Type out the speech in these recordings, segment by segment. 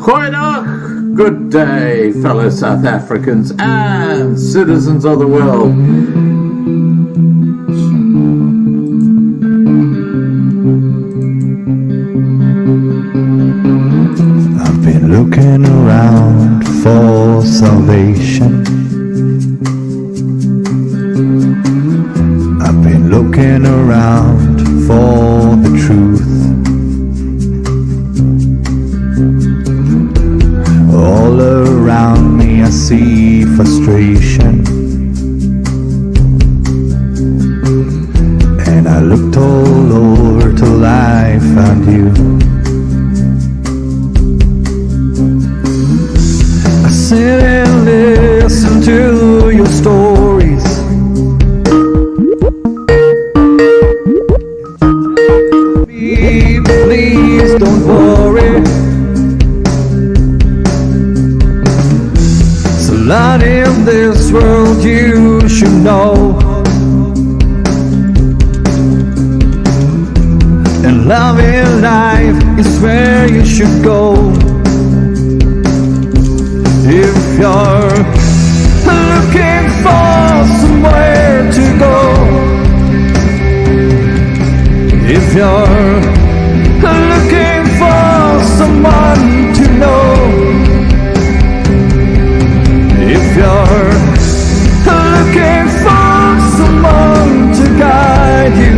Goeiedag, good day, fellow South Africans and citizens of the world. I've been looking around for salvation. I've been looking around for the truth. All around me I see frustration, and I looked all over till I found you. I sit and listen to your stories. Please don't worry. So lot in this world you should know, and love in life is where you should go. If you're looking for somewhere to go, if you're looking for someone to know, if you're looking for someone to guide you,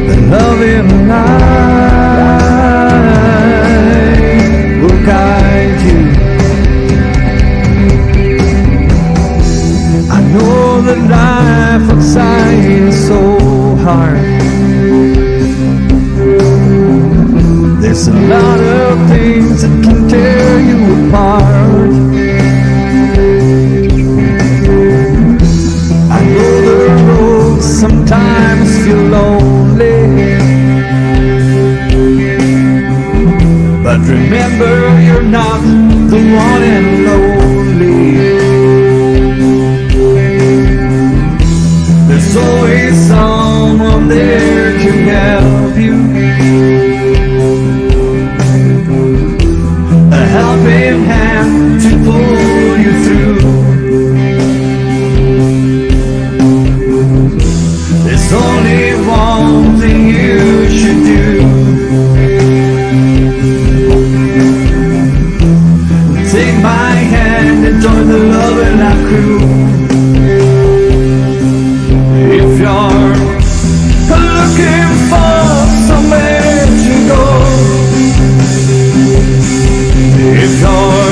then love in life will guide you. I know that life outside is so hard. There's a lot of things that can tear you apart. I know the road sometimes feel lonely, but remember you're not the one and only. There's always someone there to help you, a helping hand to pull you through. There's only one thing you should do: take my hand and join the love and life crew. If you're looking for somewhere to go, if you're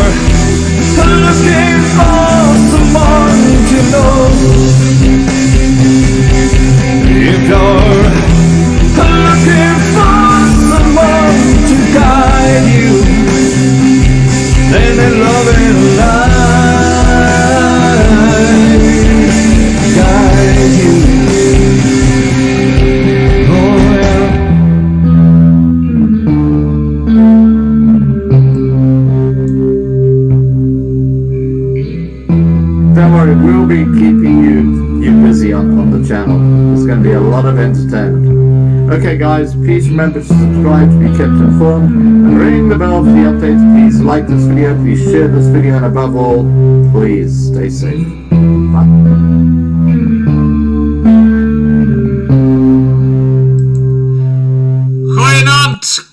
looking for someone to know, if you're looking for someone to guide you, then they love and life guide you. Oh yeah. Don't worry, we'll be keeping you busy on the channel. There's going to be a lot of entertainment. Okay guys, please remember to subscribe to be kept informed, and ring the bell for the updates. Please like this video, please share this video, and above all, please stay safe. Bye.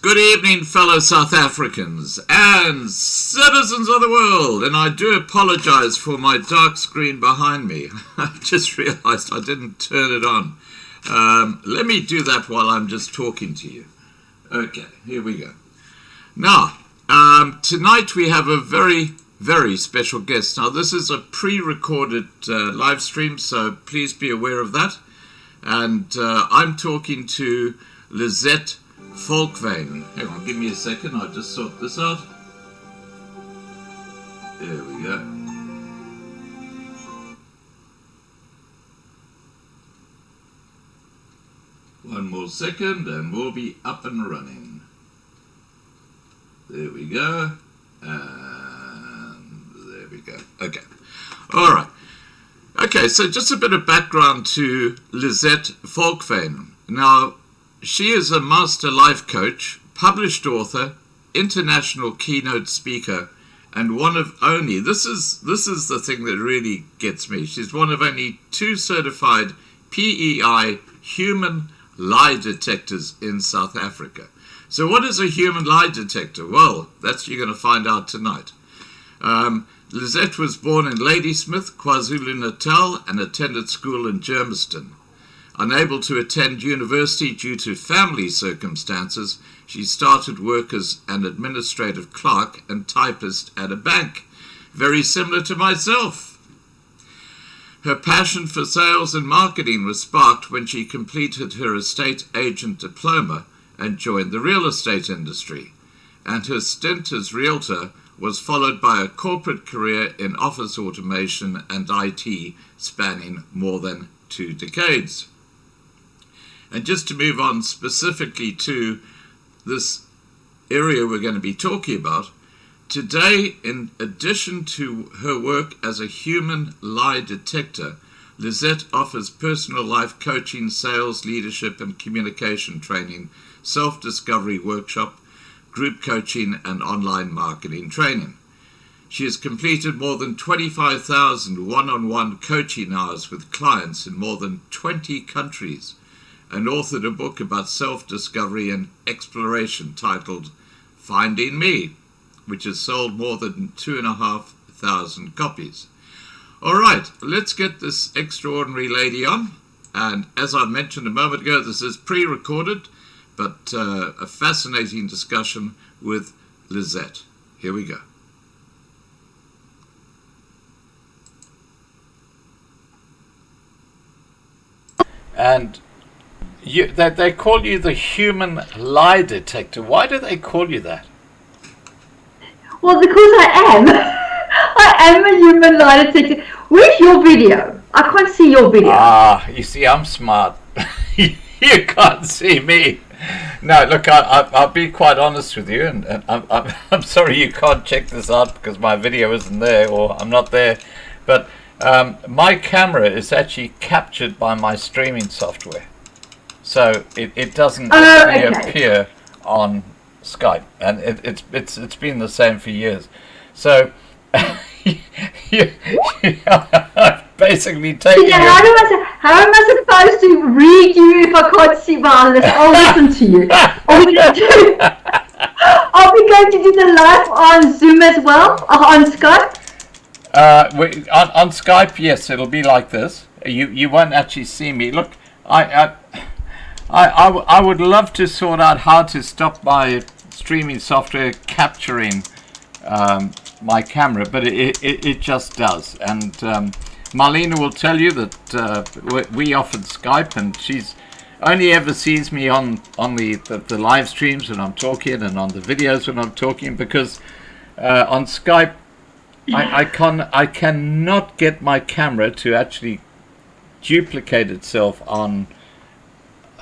Good evening, fellow South Africans and citizens of the world, and I do apologize for my dark screen behind me. I've just realized I didn't turn it on. Let me do that while I'm just talking to you. Okay, here we go. Now, tonight we have a very, very special guest. Now, this is a pre-recorded live stream, so please be aware of that. And I'm talking to Lizette Volkwyn. Hang on, give me a second, I'll just sort this out. There we go. One more second and we'll be up and running. There we go. And there we go. Okay. All right. Okay, so just a bit of background to Lizette Volkwyn. Now, she is a master life coach, published author, international keynote speaker and one of only, this is the thing that really gets me, she's one of only 2 certified PEI human lie detectors in South Africa. So what is a human lie detector? Well, that's you're going to find out tonight. Lizette was born in Ladysmith, KwaZulu-Natal, and attended school in Germiston. Unable to attend university due to family circumstances, she started work as an administrative clerk and typist at a bank, very similar to myself. Her passion for sales and marketing was sparked when she completed her estate agent diploma and joined the real estate industry, and her stint as realtor was followed by a corporate career in office automation and IT spanning more than 2 decades. And just to move on specifically to this area we're going to be talking about, today, in addition to her work as a human lie detector, Lizette offers personal life coaching, sales, leadership and communication training, self-discovery workshop, group coaching and online marketing training. She has completed more than 25,000 one-on-one coaching hours with clients in more than 20 countries and authored a book about self-discovery and exploration titled Finding Me, which has sold more than 2,500 copies. All right, let's get this extraordinary lady on. And as I mentioned a moment ago, this is pre-recorded, but a fascinating discussion with Lizette. Here we go. And they call you the human lie detector. Why do they call you that? Well, because I am. I am a human lie detector. Where's your video? I can't see your video. Ah, you see, I'm smart. You can't see me. No, look, I'll be quite honest with you, and I'm sorry you can't check this out because my video isn't there or I'm not there. But my camera is actually captured by my streaming software. So it doesn't actually appear on Skype, and it's been the same for years. So basically taking. Yeah, how am I supposed to read you if I can't see my list? I'll listen to you. Are we going to do the live on Zoom as well, on Skype? On Skype, yes, it'll be like this. You won't actually see me. Look, I would love to sort out how to stop my streaming software capturing my camera, but it just does. And Marlena will tell you that we offered Skype, and she's only ever sees me on the live streams when I'm talking and on the videos when I'm talking, because on Skype I cannot get my camera to actually duplicate itself on.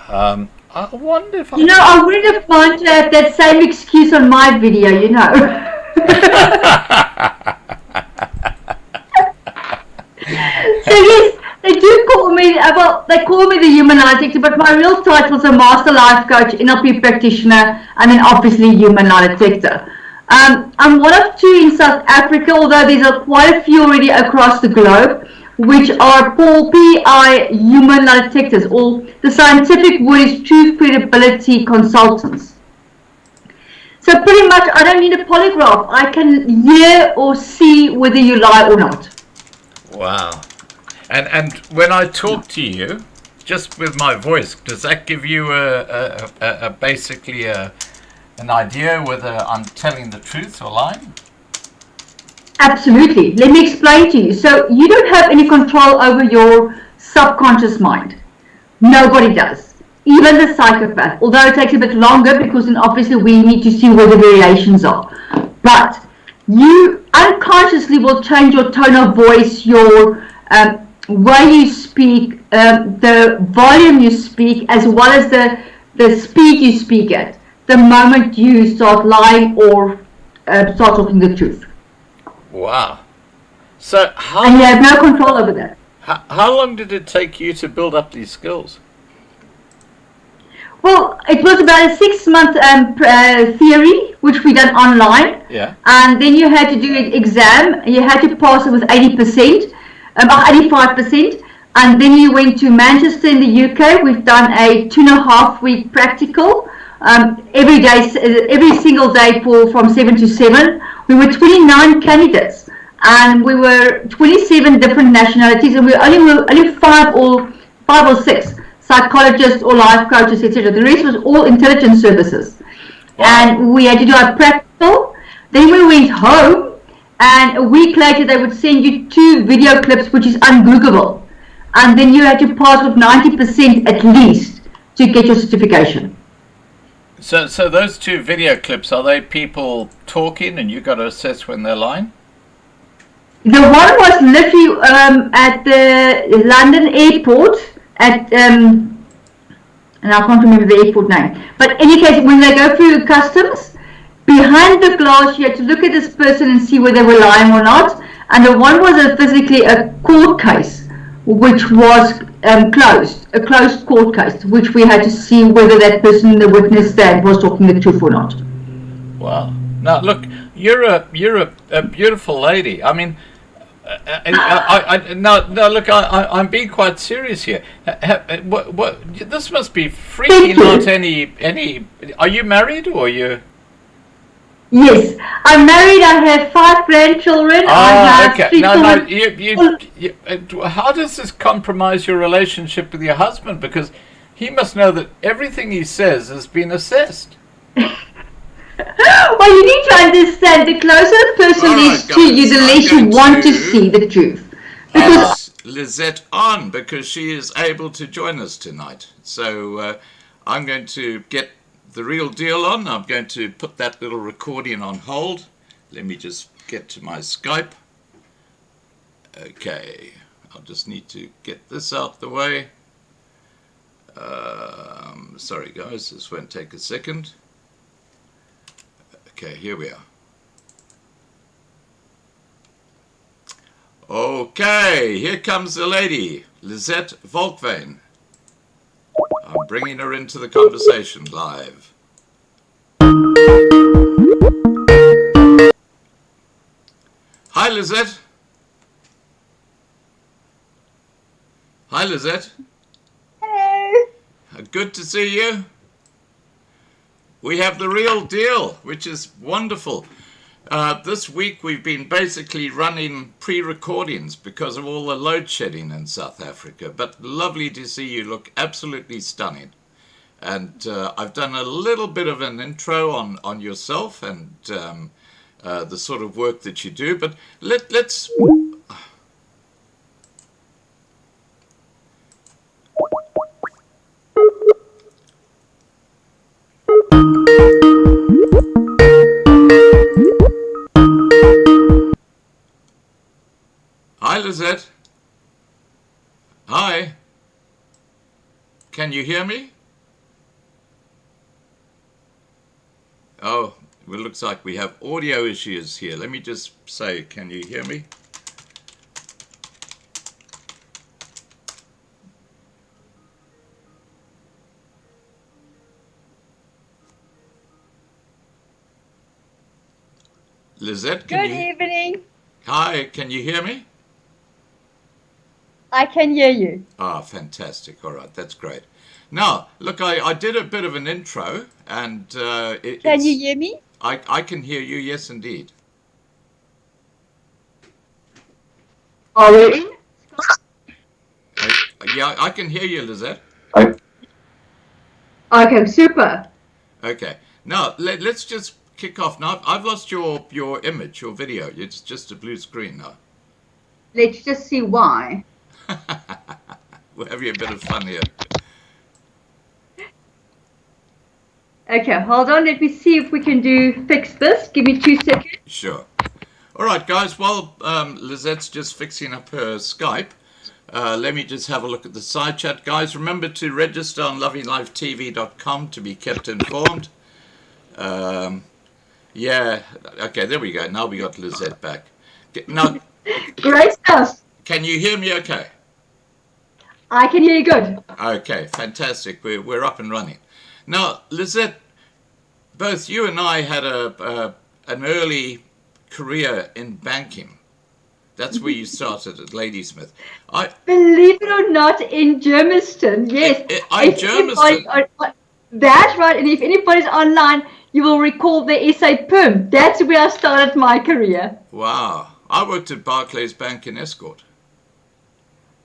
I wonder if I wouldn't have found that same excuse on my video, So yes, they do call me, they call me the human lie detector, but my real title is a master life coach, NLP practitioner, and then obviously human lie detector. I'm one of 2 in South Africa, although there's quite a few already across the globe, which are called PI human lie detectors, or the scientific word is truth credibility consultants. So pretty much I don't need a polygraph. I can hear or see whether you lie or not. Wow. And when I talk to you, just with my voice, does that give you basically an idea whether I'm telling the truth or lying? Absolutely. Let me explain to you. So you don't have any control over your subconscious mind. Nobody does. Even the psychopath. Although it takes a bit longer because then obviously we need to see where the variations are. But you unconsciously will change your tone of voice, your way you speak, the volume you speak, as well as the speed you speak at, the moment you start lying or start talking the truth. Wow. So and you have no control over that. How long did it take you to build up these skills? Well, it was about a 6-month theory which we done online. Yeah. And then you had to do an exam. You had to pass it with 80%, about 85%. And then you went to Manchester in the UK. We've done a 2.5-week practical. Every day, every single day from 7 to 7. We were 29 candidates, and we were 27 different nationalities, and we were only five or six psychologists or life coaches, etc. The rest was all intelligence services. Wow. And we had to do our practical. Then we went home, and a week later they would send you 2 video clips, which is ungoogleable, and then you had to pass with 90% at least to get your certification. So those 2 video clips, are they people talking and you got to assess when they're lying? The one was literally at the London airport and I can't remember the airport name. But in any case, when they go through customs, behind the glass you had to look at this person and see whether they were lying or not. And the one was physically a court case, which was closed, a closed court case, which we had to see whether that person in the witness stand was talking the truth or not. Wow. Now look, you're a beautiful lady. I mean, look, I'm being quite serious here. What this must be freaking out any. Are you married or are you? Yes, I'm married. I have 5 grandchildren. Okay. How does this compromise your relationship with your husband? Because he must know that everything he says has been assessed. Well, you need to understand, the closer a person is to you, the less you want to see the truth. Because Lizette on, because she is able to join us tonight. So I'm going to get the real deal on. I'm going to put that little recording on hold. Let me just get to my Skype. Okay, I'll just need to get this out the way. Sorry guys, this won't take a second. Okay, here we are. Okay, here comes the lady, Lizette Volkwyn. I'm bringing her into the conversation live. Hi, Lizette. Hi, Lizette. Hello. Good to see you. We have the real deal, which is wonderful. This week we've been basically running pre-recordings because of all the load shedding in South Africa, but lovely to see you, look absolutely stunning. And I've done a little bit of an intro on yourself and the sort of work that you do, but let's... Hi, Lizette. Hi. Can you hear me? Oh, it looks like we have audio issues here. Let me just say, can you hear me? Lizette, Good evening. Hi, can you hear me? I can hear you. Ah, fantastic. All right, that's great. Now, look, I did a bit of an intro, and can you hear me? I can hear you, yes, indeed. Are we in? Yeah, I can hear you, Lizette. Okay, super. Okay, now let's just kick off. Now, I've lost your image, your video. It's just a blue screen now. Let's just see why. We'll have you a bit of fun here. Okay, hold on. Let me see if we can fix this. Give me 2 seconds. Sure. All right, guys. While Lizette's just fixing up her Skype, let me just have a look at the side chat. Guys, remember to register on lovinglivetv.com to be kept informed. Yeah. Okay, there we go. Now we got Lizette back. Now, Great stuff. can you hear me okay? I can hear you good. Okay, fantastic. We're up and running. Now, Lizette, both you and I had an early career in banking. That's where you started at Ladysmith. Believe it or not, in Germiston, yes. Germiston. That's right. And if anybody's online, you will recall the SA Perm. That's where I started my career. Wow. I worked at Barclays Bank in Escort.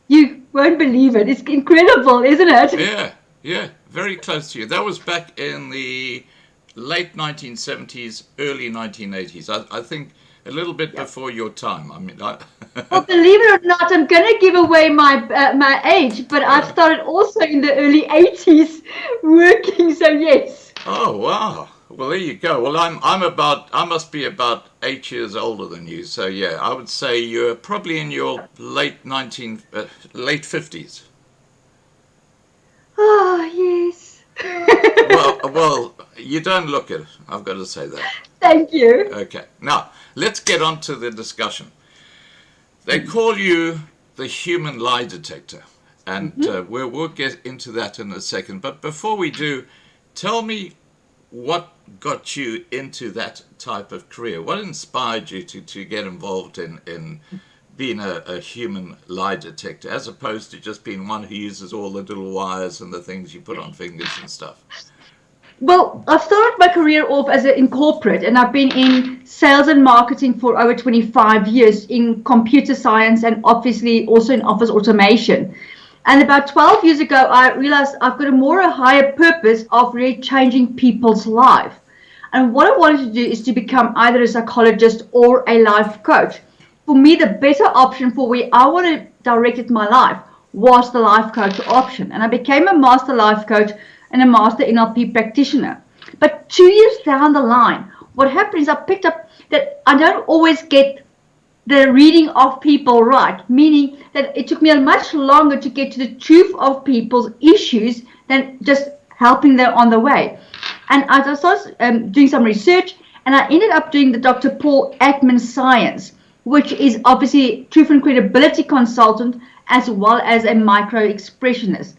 You won't believe it. It's incredible, isn't it? Yeah. Very close to you. That was back in the late 1970s, early 1980s. I think a little bit before your time. I mean, Well, believe it or not, I'm going to give away my age, but I started also in the early 80s working, so yes. Oh, wow. Well, there you go. Well, I must be about 8 years older than you. So yeah, I would say you're probably in your late 50s. Oh, yes. Well, you don't look it. I've got to say that. Thank you. Okay. Now, let's get on to the discussion. They call you the human lie detector, and we'll get into that in a second. But before we do, tell me what got you into that type of career. What inspired you to get involved in being a human lie detector, as opposed to just being one who uses all the little wires and the things you put on fingers and stuff? Well, I've started my career off in corporate, and I've been in sales and marketing for over 25 years in computer science and obviously also in office automation. And about 12 years ago, I realized I've got a higher purpose of really changing people's life. And what I wanted to do is to become either a psychologist or a life coach. For me, the better option for where I wanted to direct my life was the life coach option. And I became a master life coach and a master NLP practitioner. But 2 years down the line, what happened is I picked up that I don't always get the reading of people right, meaning that it took me much longer to get to the truth of people's issues than just helping them on the way. And I started doing some research, and I ended up doing the Dr. Paul Ekman Science, which is obviously truth and credibility consultant as well as a micro expressionist.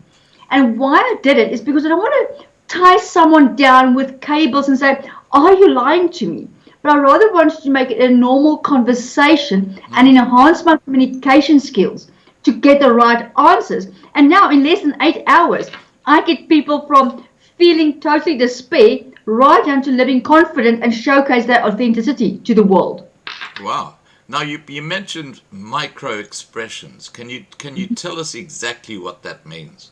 And why I did it is because I don't want to tie someone down with cables and say, are you lying to me? But I rather wanted to make it a normal conversation and enhance my communication skills to get the right answers. And now in less than 8 hours, I get people from feeling totally despair right down to living confident and showcase their authenticity to the world. Wow. Now you mentioned micro expressions. Can you tell us exactly what that means?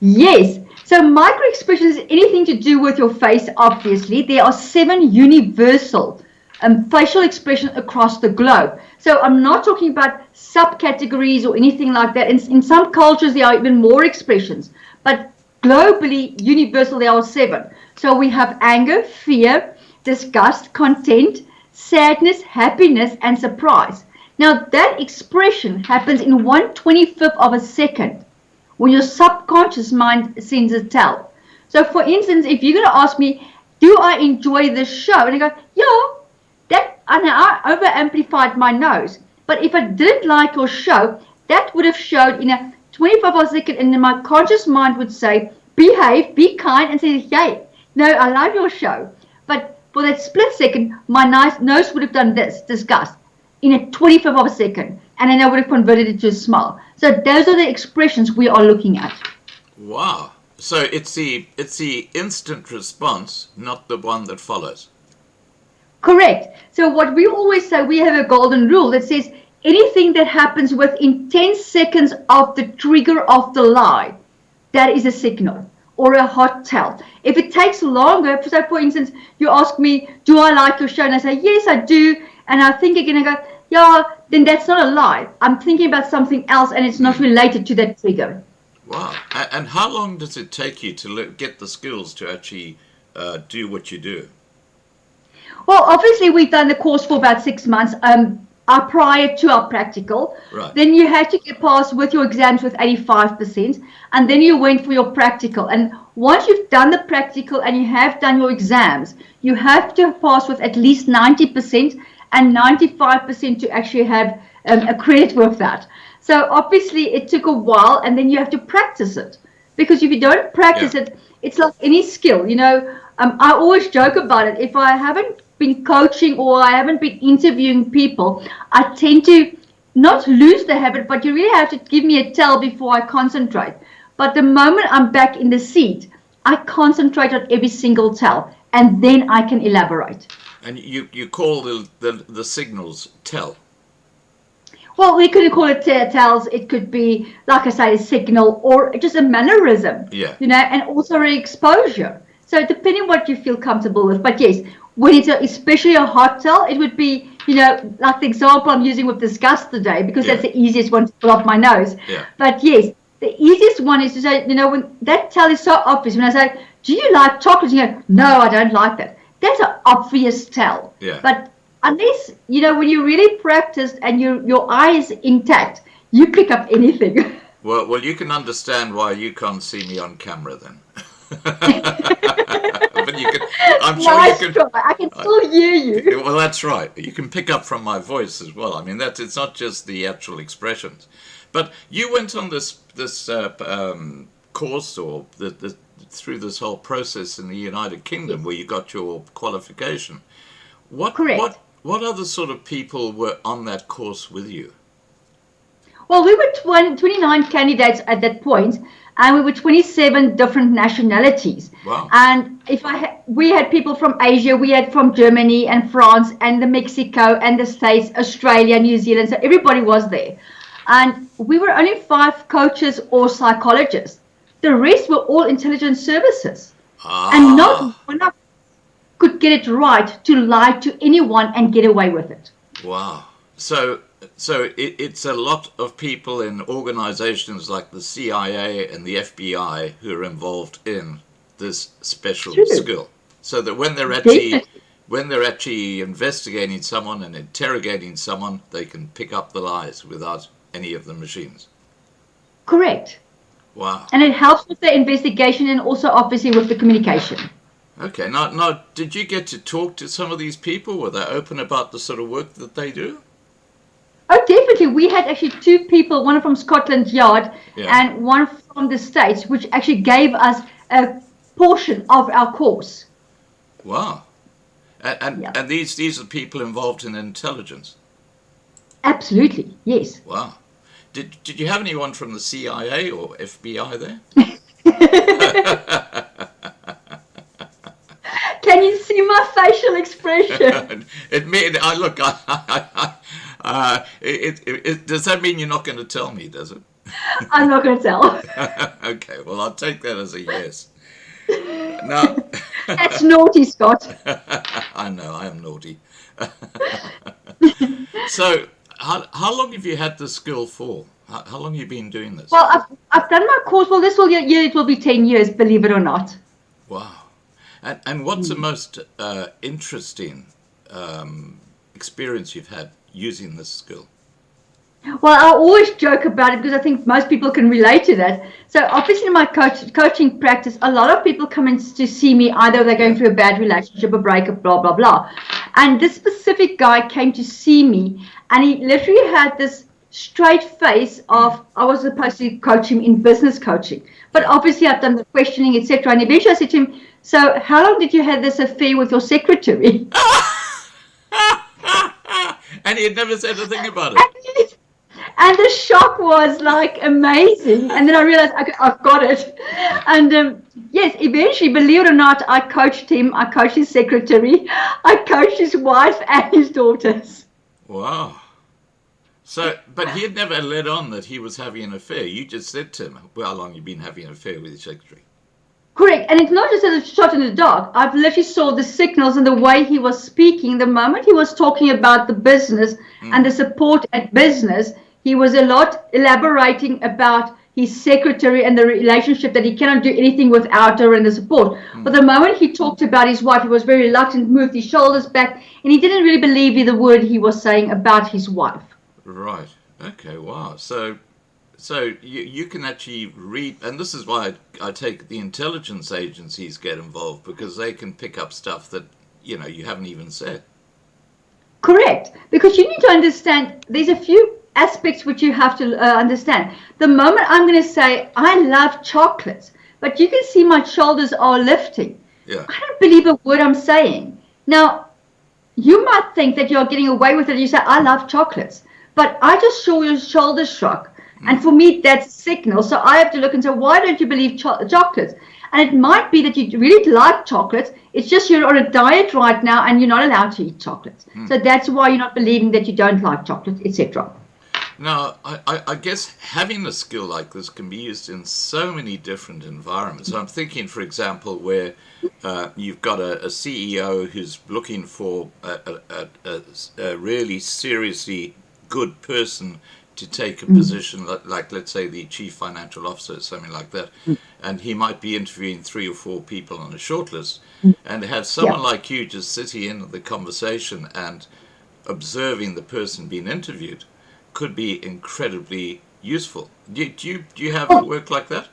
Yes. So micro expressions is anything to do with your face, obviously. There are 7 universal facial expressions across the globe. So I'm not talking about subcategories or anything like that. In some cultures, there are even more expressions. But globally, universal, there are 7. So we have anger, fear, disgust, content, sadness, happiness, and surprise. Now, that expression happens in 1/25th of a second, when your subconscious mind sends a tell. So for instance, if you're going to ask me, do I enjoy this show? And I go, yeah, and I over amplified my nose. But if I didn't like your show, that would have showed in a 25 of a second, and then my conscious mind would say, behave, be kind, and say, hey, no, I love your show. But for that split second, my nose would have done this, disgust, in a 25th of a second. And then I would have converted it to a smile. So those are the expressions we are looking at. Wow. So it's the instant response, not the one that follows. Correct. So what we always say, we have a golden rule that says anything that happens within 10 seconds of the trigger of the lie, that is a signal or a hot tell. If it takes longer, so for instance, you ask me, do I like your show? And I say, yes, I do. And I think again, I go, yeah, then that's not a lie. I'm thinking about something else and it's not related to that trigger. Wow. And how long does it take you to get the skills to actually do what you do? Well, obviously, we've done the course for about 6 months prior to our practical. Right. Then you had to get passed with your exams with 85%. And then you went for your practical. And once you've done the practical and you have done your exams, you have to pass with at least 90%. And 95% to actually have a credit with that. So obviously it took a while, and then you have to practice it. Because if you don't practice it, it's like any skill. I always joke about it. If I haven't been coaching or I haven't been interviewing people, I tend to not lose the habit, but you really have to give me a tell before I concentrate. But the moment I'm back in the seat, I concentrate on every single tell, and then I can elaborate. And you call the signals tell? Well, we could call it tells. It could be, like I say, a signal or just a mannerism. Yeah. You know, and also an exposure. So depending what you feel comfortable with. But yes, when it's especially a hot tell, it would be, you know, like the example I'm using with disgust today, because that's the easiest one to pull off my nose. Yeah. But yes, the easiest one is to say, you know, when that tell is so obvious, when I say, do you like chocolate? You go, no, I don't like that. That's an obvious tell. Yeah. But unless, you know, when you really practiced and your eye is intact, you pick up anything. Well, you can understand why you can't see me on camera then. But you can, I'm sure Nice you can. try. I can still hear you. Well, that's right. You can pick up from my voice as well. I mean, it's not just the actual expressions. But you went on this course or through this whole process in the United Kingdom where you got your qualification. Correct. What other sort of people were on that course with you? Well, we were 29 candidates at that point, and we were 27 different nationalities. Wow. And we had people from Asia, we had from Germany and France and the Mexico and the States, Australia, New Zealand. So everybody was there. And we were only 5 coaches or psychologists. The rest were all intelligence services. And not one of could get it right to lie to anyone and get away with it. Wow. So it's a lot of people in organizations like the CIA and the FBI who are involved in this special skill. So that when they're actually investigating someone and interrogating someone, they can pick up the lies without any of the machines. Correct. Wow. And it helps with the investigation and also obviously with the communication. Okay. Now, did you get to talk to some of these people? Were they open about the sort of work that they do? Oh, definitely. We had actually 2 people, one from Scotland Yard and one from the States, which actually gave us a portion of our course. Wow. And these are people involved in intelligence? Absolutely, yes. Wow. Did you have anyone from the CIA or FBI there? Can you see my facial expression? Does that mean you're not going to tell me, does it? I'm not going to tell. Okay, well, I'll take that as a yes. Now, That's naughty, Scott. I know, I am naughty. So, how long have you had this skill for? How long have you been doing this? Well, I've done my course. Well, this year it will be 10 years, believe it or not. Wow. And what's the most interesting experience you've had using this skill? Well, I always joke about it because I think most people can relate to that. So obviously in my coaching practice, a lot of people come in to see me, either they're going through a bad relationship, a breakup, blah, blah, blah. And this specific guy came to see me and he literally had this straight face of, I was supposed to coach him in business coaching. But obviously I've done the questioning, etc. And eventually I said to him, so how long did you have this affair with your secretary? And he had never said a thing about it. And the shock was like amazing. And then I realized, okay, I've got it. And yes, eventually, believe it or not, I coached him. I coached his secretary. I coached his wife and his daughters. Wow. So, but he had never let on that he was having an affair. You just said to him, well, how long have you been having an affair with your secretary? Correct. And it's not just a shot in the dark. I've literally saw the signals and the way he was speaking. The moment he was talking about the business and the support at business, he was a lot elaborating about his secretary and the relationship, that he cannot do anything without her and the support. But the moment he talked about his wife, he was very reluctant, moved his shoulders back, and he didn't really believe the word he was saying about his wife. Right. Okay. Wow. So you can actually read, and this is why I take the intelligence agencies get involved, because they can pick up stuff that, you know, you haven't even said. Correct. Because you need to understand, there's a few aspects which you have to understand. The moment I'm going to say, I love chocolates, but you can see my shoulders are lifting. Yeah. I don't believe a word I'm saying. Now, you might think that you're getting away with it. You say, I love chocolates. But I just saw your shoulders shrug. And for me, that's a signal. So I have to look and say, why don't you believe chocolates? And it might be that you really like chocolates. It's just you're on a diet right now and you're not allowed to eat chocolates. So that's why you're not believing that you don't like chocolate, etc. Now, I guess having a skill like this can be used in so many different environments. So I'm thinking, for example, where you've got a CEO who's looking for a really seriously good person to take a position like, let's say, the chief financial officer, something like that, and he might be interviewing 3 or 4 people on a shortlist, and to have someone like you just sitting in the conversation and observing the person being interviewed could be incredibly useful. Do you have work like that?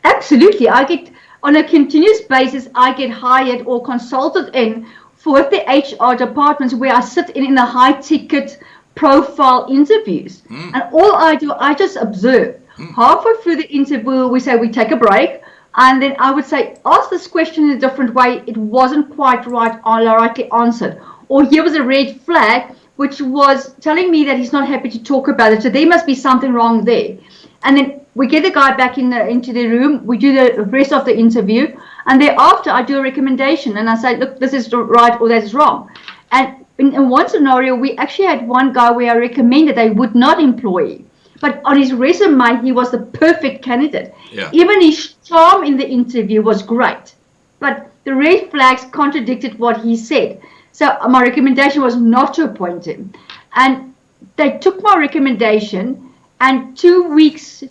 Absolutely. I get, on a continuous basis, I get hired or consulted in for the HR departments where I sit in the high ticket profile interviews. And all I do, I just observe. Halfway through the interview, we say we take a break. And then I would say, ask this question in a different way. It wasn't quite right or rightly answered. Or here was a red flag, which was telling me that he's not happy to talk about it. So there must be something wrong there. And then we get the guy back into the room. We do the rest of the interview. And thereafter, I do a recommendation. And I say, look, this is right or that's wrong. And in one scenario, we actually had one guy where I recommended they would not employ him. But on his resume, he was the perfect candidate. Yeah. Even his charm in the interview was great. But the red flags contradicted what he said. So my recommendation was not to appoint him. And they took my recommendation, and 3 weeks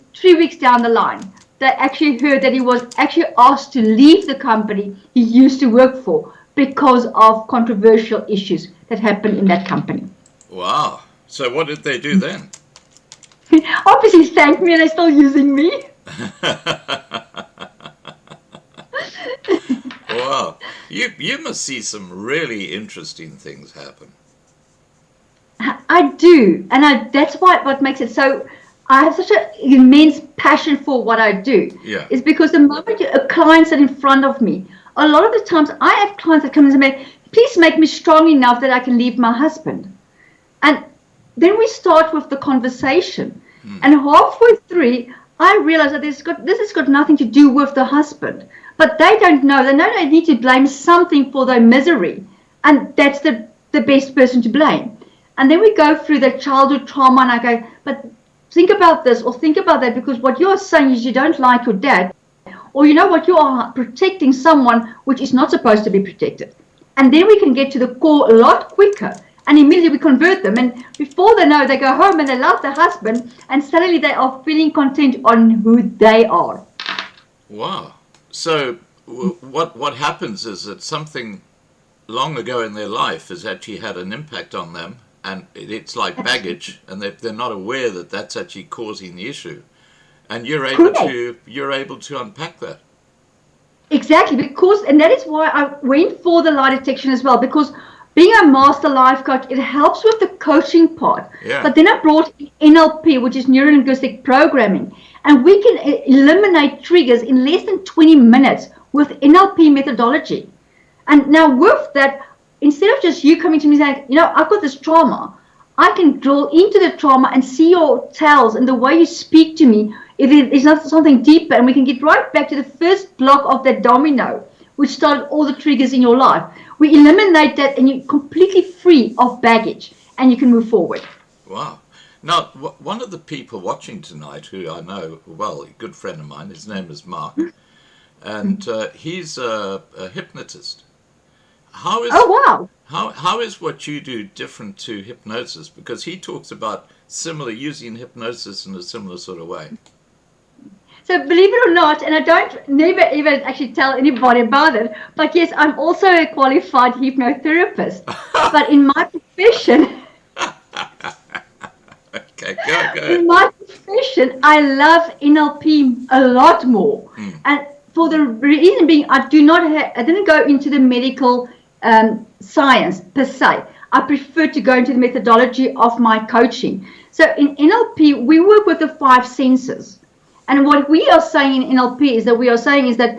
down the line, they actually heard that he was actually asked to leave the company he used to work for because of controversial issues that happened in that company. Wow. So what did they do then? Obviously thanked me and they're still using me. Wow. You must see some really interesting things happen. I do. And that's what makes it so. I have such an immense passion for what I do. Yeah. Is because the moment a client's in front of me, a lot of the times I have clients that come and say, please make me strong enough that I can leave my husband. And then we start with the conversation. And halfway through, I realize that this has got nothing to do with the husband. But they don't know. They know they need to blame something for their misery. And that's the best person to blame. And then we go through the childhood trauma and I go, but think about this or think about that, because what you're saying is you don't like your dad. Or you know what, you are protecting someone which is not supposed to be protected. And then we can get to the core a lot quicker. And immediately we convert them. And before they know, they go home and they love their husband. And suddenly they are feeling content on who they are. Wow. So what happens is that something long ago in their life has actually had an impact on them. And it's like baggage. And they're not aware that that's actually causing the issue. And you're able to unpack that. Exactly, and that is why I went for the lie detection as well, because being a master life coach, it helps with the coaching part. Yeah. But then I brought in NLP, which is neuro-linguistic programming, and we can eliminate triggers in less than 20 minutes with NLP methodology. And now with that, instead of just you coming to me saying, I've got this trauma, I can drill into the trauma and see your tells and the way you speak to me. If it is not something deeper, and we can get right back to the first block of that domino, which started all the triggers in your life. We eliminate that and you're completely free of baggage and you can move forward. Wow. Now, one of the people watching tonight, who I know well, a good friend of mine, his name is Mark, and he's a hypnotist. How is what you do different to hypnosis? Because he talks about using hypnosis in a similar sort of way. So believe it or not, and I don't never even actually tell anybody about it, but yes, I'm also a qualified hypnotherapist. But in my profession, okay, go. In my profession, I love NLP a lot more. And for the reason being, I didn't go into the medical science per se. I prefer to go into the methodology of my coaching. So in NLP, we work with the 5 senses. And what we are saying in NLP is that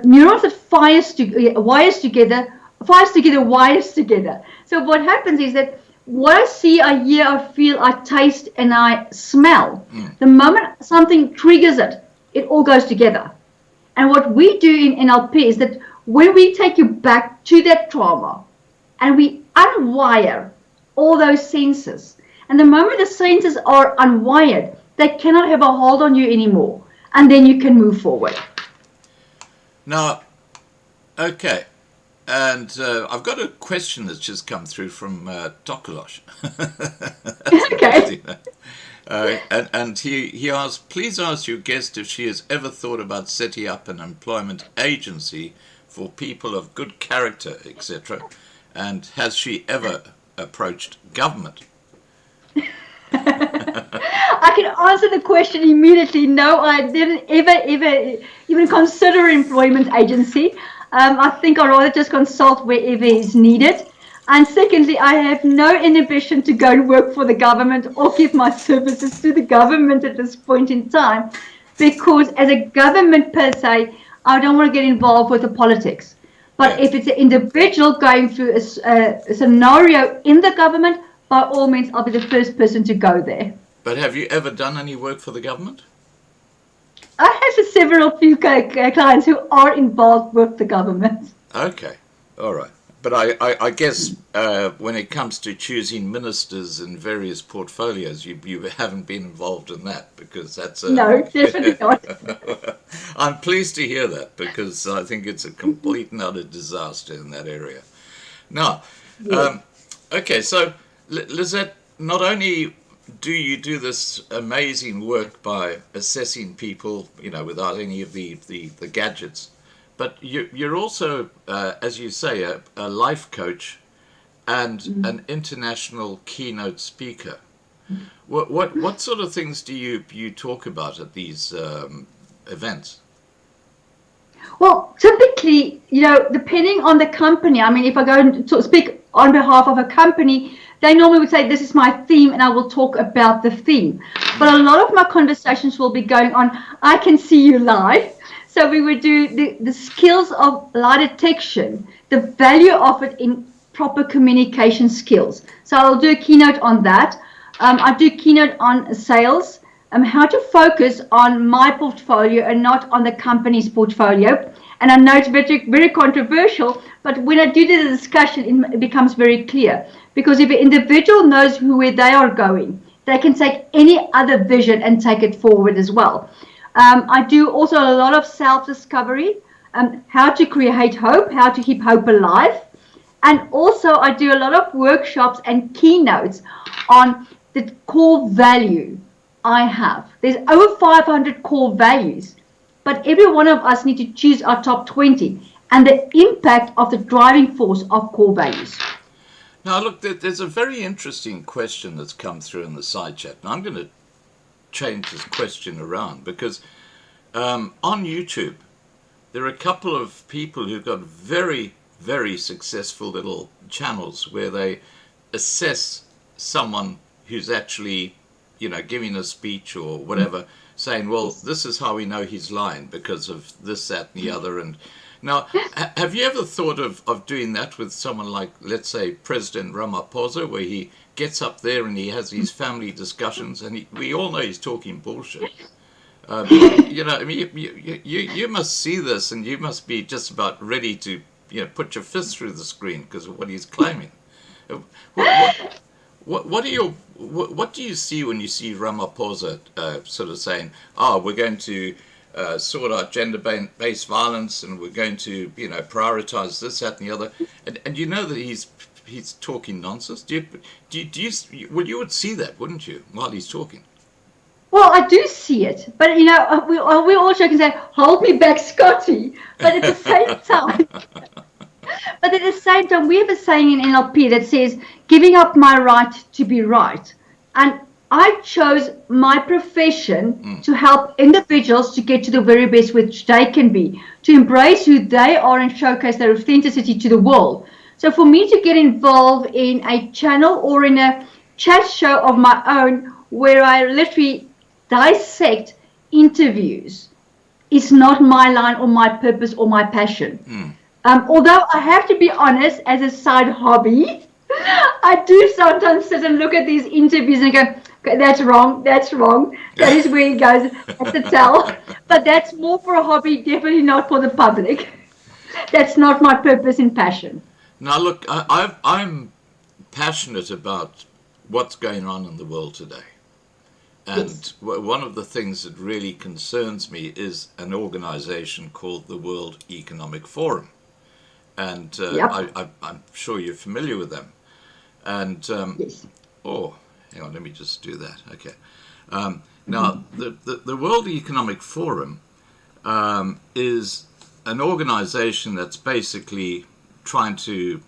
neurons that wires together, wires together. So what happens is that what I see, I hear, I feel, I taste, and I smell. The moment something triggers it, it all goes together. And what we do in NLP is that when we take you back to that trauma and we unwire all those senses, and the moment the senses are unwired, they cannot have a hold on you anymore, and then you can move forward. Now, okay, and I've got a question that's just come through from Tokolosh. Okay. And he asked, please ask your guest if she has ever thought about setting up an employment agency for people of good character, etc. And has she ever approached government? I can answer the question immediately. No, I didn't ever even consider employment agency. I think I'd rather just consult wherever is needed. And secondly, I have no inhibition to go and work for the government or give my services to the government at this point in time, because as a government per se, I don't want to get involved with the politics. But if it's an individual going through a scenario in the government, by all means, I'll be the first person to go there. But have you ever done any work for the government? I have several few clients who are involved with the government. Okay, all right. But I guess when it comes to choosing ministers in various portfolios, you haven't been involved in that, because that's a... No, definitely not. I'm pleased to hear that, because I think it's a complete and utter disaster in that area. Now, okay, so Lizette, not only do you do this amazing work by assessing people, without any of the gadgets, but you're also, as you say, a life coach and an international keynote speaker. What sort of things do you talk about at these events? Well, typically, depending on the company, I mean, if I go and speak on behalf of a company, they normally would say, this is my theme, and I will talk about the theme. But a lot of my conversations will be going on, I can see you live. So we would do the skills of lie detection, the value of it in proper communication skills. So I'll do a keynote on that. I do keynote on sales, how to focus on my portfolio and not on the company's portfolio. And I know it's very, very controversial, but when I do the discussion, it becomes very clear. Because if an individual knows where they are going, they can take any other vision and take it forward as well. I do also a lot of self-discovery, how to create hope, how to keep hope alive. And also I do a lot of workshops and keynotes on the core value I have. There's over 500 core values, but every one of us need to choose our top 20 and the impact of the driving force of core values. Now, look, there's a very interesting question that's come through in the side chat. And I'm going to change this question around, because on YouTube, there are a couple of people who've got very, very successful little channels where they assess someone who's actually, giving a speech or whatever, saying, well, this is how we know he's lying because of this, that, and the other. And now, have you ever thought of doing that with someone like, let's say, President Ramaphosa, where he gets up there and he has these family discussions, and we all know he's talking bullshit? You must see this, and you must be just about ready to, put your fist through the screen because of what he's claiming. What do you see when you see Ramaphosa sort of saying, we're going to sort out gender-based violence, and we're going to, prioritize this, that, and the other, and you know that he's talking nonsense? You would see that, wouldn't you, while he's talking? Well, I do see it, but we also can say, "Hold me back, Scotty." But at the same time, we have a saying in NLP that says, "Giving up my right to be right," and I chose my profession to help individuals to get to the very best which they can be, to embrace who they are and showcase their authenticity to the world. So for me to get involved in a channel or in a chat show of my own, where I literally dissect interviews is not my line or my purpose or my passion. Although I have to be honest, as a side hobby, I do sometimes sit and look at these interviews and go, okay, that's wrong, that is where it goes at the tell. But that's more for a hobby, definitely not for the public. That's not my purpose and passion. Now, look, I'm passionate about what's going on in the world today. And Yes. one of the things that really concerns me is an organization called the World Economic Forum. And Yep. I'm sure you're familiar with them. And, Yes. hang on, let me just do that. Okay. Now, the World Economic Forum is an organization that's basically trying to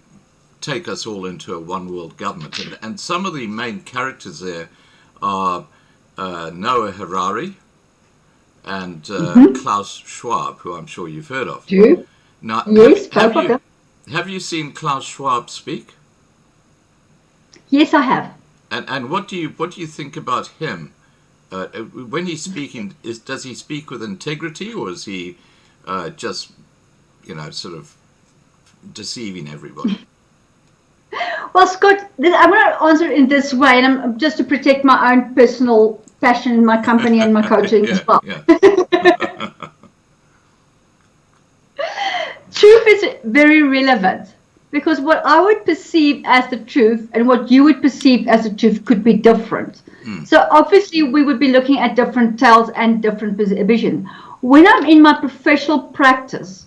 take us all into a one world government. And some of the main characters there are Noah Harari and Klaus Schwab, who I'm sure you've heard of. Do? Now, Yes, both of them. have you seen Klaus Schwab speak? Yes, I have. And what do you think about him? When he's speaking, does he speak with integrity, or is he just, sort of deceiving everybody? Well, Scott, I'm going to answer it in this way, and I'm just to protect my own personal passion in my company and my coaching as well. Yeah. Truth is very relevant, because what I would perceive as the truth and what you would perceive as the truth could be different. So obviously we would be looking at different tells and different vision. When I'm in my professional practice,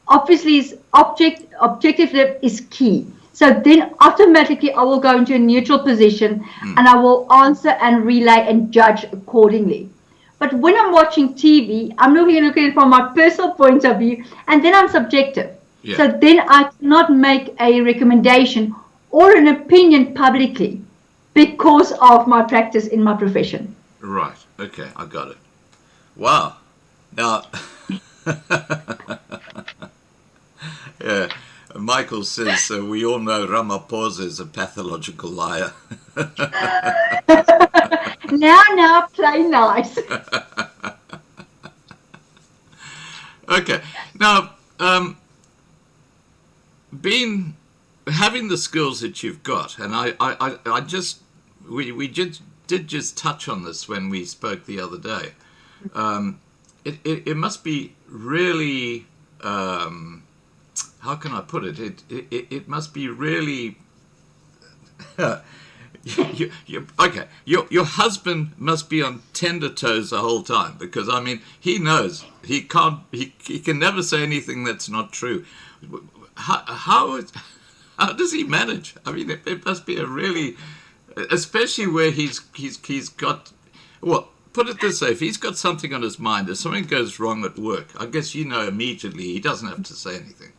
obviously objective is key. So then automatically I will go into a neutral position and I will answer and relay and judge accordingly. But when I'm watching TV, I'm looking at it from my personal point of view, and then I'm subjective. Yeah. So then I cannot make a recommendation or an opinion publicly because of my practice in my profession. Right. Okay, I got it. Wow. Now, yeah, Michael says we all know Ramaphosa is a pathological liar. Now, play nice. Okay. Now, having the skills that you've got, and we did just touch on this when we spoke the other day. It must be really, how can I put it? It must be really. Okay, your husband must be on tender toes the whole time, because I mean he knows he can never say anything that's not true. How does he manage? I mean, it must be a really, especially where he's got, well, put it this way, if he's got something on his mind, if something goes wrong at work, I guess immediately he doesn't have to say anything.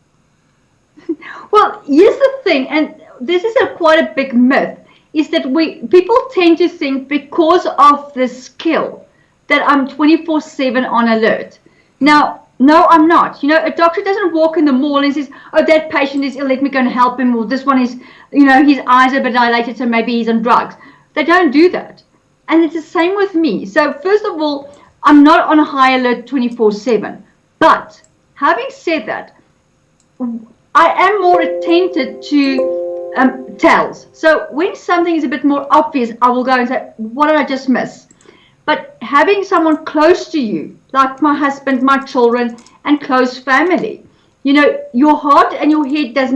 Well, here's the thing, and this is quite a big myth, is that people tend to think because of the skill that I'm 24/7 on alert. Now, no, I'm not. A doctor doesn't walk in the mall and says, oh, that patient is ill, let me go and help him, or this one is, his eyes are a bit dilated, so maybe he's on drugs. They don't do that. And it's the same with me. So first of all, I'm not on a high alert 24/7. But having said that, I am more attentive to tells. So when something is a bit more obvious, I will go and say, what did I just miss? But having someone close to you, like my husband, my children, and close family, your heart and your head is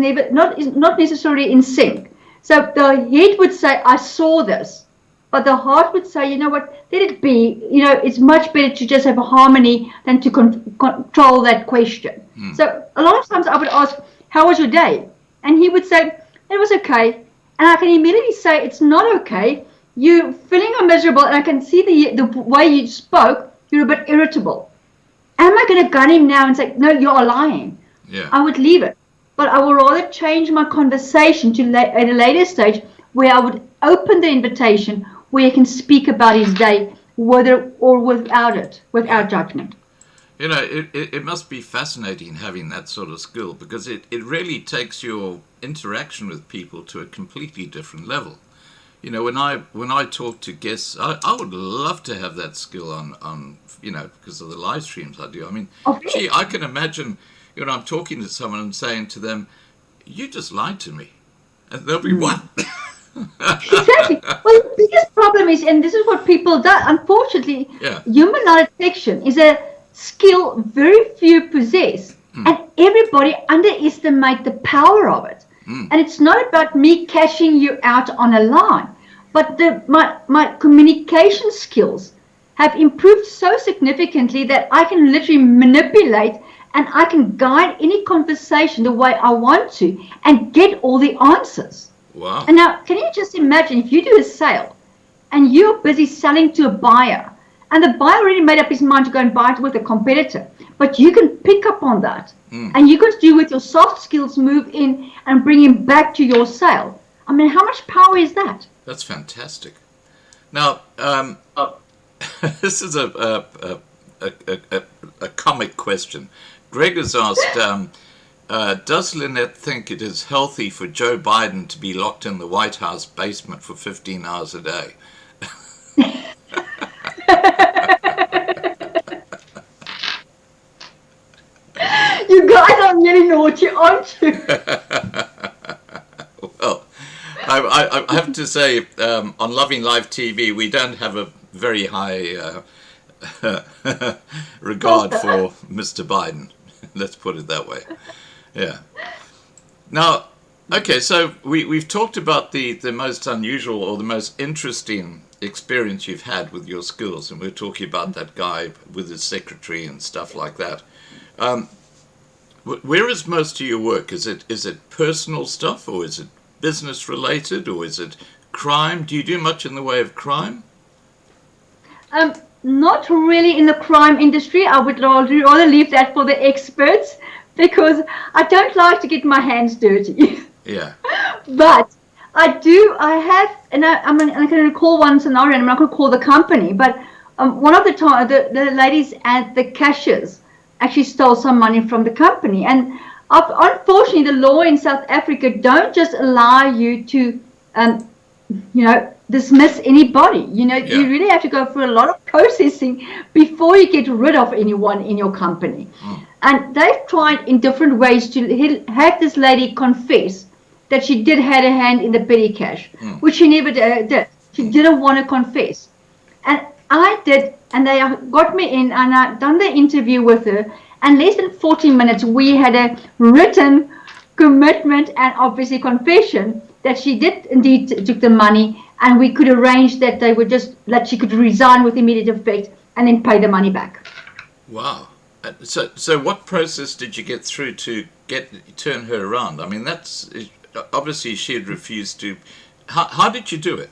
not necessarily in sync. So the head would say, I saw this. But the heart would say, you know what, let it be. It's much better to just have a harmony than to control that question. So a lot of times I would ask, how was your day? And he would say, it was okay. And I can immediately say, it's not okay. You're feeling miserable, and I can see the way you spoke, you're a bit irritable. Am I going to gun him now and say, no, you're lying? Yeah. I would leave it. But I would rather change my conversation to at a later stage where I would open the invitation where he can speak about his day, whether or without judgment. It must be fascinating having that sort of skill, because it really takes your interaction with people to a completely different level. you know, when I talk to guests, I would love to have that skill on you know, because of the live streams I do. I mean, gee, I can imagine, you know, I'm talking to someone and saying to them, "You just lied to me," and they'll be, "What?" Exactly. Well, the biggest problem is, and this is what people do, unfortunately, Yeah. human lie detection is a skill very few possess, and everybody underestimate the power of it. And it's not about me cashing you out on a line, but my communication skills have improved so significantly that I can literally manipulate and I can guide any conversation the way I want to and get all the answers. Wow. And now, can you just imagine if you do a sale and you're busy selling to a buyer and the buyer already made up his mind to go and buy it with a competitor, but you can pick up on that and you can do with your soft skills, move in and bring him back to your sale. I mean, how much power is that? That's fantastic. Now, this is a comic question. Greg has asked, does Lynette think it is healthy for Joe Biden to be locked in the White House basement for 15 hours a day? You guys are really naughty, aren't you? Well, I have to say, on Loving Live TV, we don't have a very high regard for Mr. Biden. Let's put it that way. Yeah. Now, okay, so we've talked about the most unusual or the most interesting experience you've had with your skills, and we're talking about that guy with his secretary and stuff like that. Where is most of your work? Is it personal stuff, or is it business related, or is it crime? Do you do much in the way of crime? Not really in the crime industry. I would rather leave that for the experts because I don't like to get my hands dirty. Yeah. But I have, and I can recall one scenario, and I'm not going to call the company, but one of the ladies at the cashiers actually stole some money from the company. And unfortunately, the law in South Africa don't just allow you to, dismiss anybody. You really have to go through a lot of processing before you get rid of anyone in your company. And they've tried in different ways to have this lady confess that she did have a hand in the petty cash, which she never did. She didn't want to confess. And I did, and they got me in, and I done the interview with her. And less than 40 minutes, we had a written commitment and obviously confession that she did indeed took the money, and we could arrange that they would that she could resign with immediate effect and then pay the money back. Wow. So what process did you get through to turn her around? I mean, that's obviously she had refused to. How did you do it?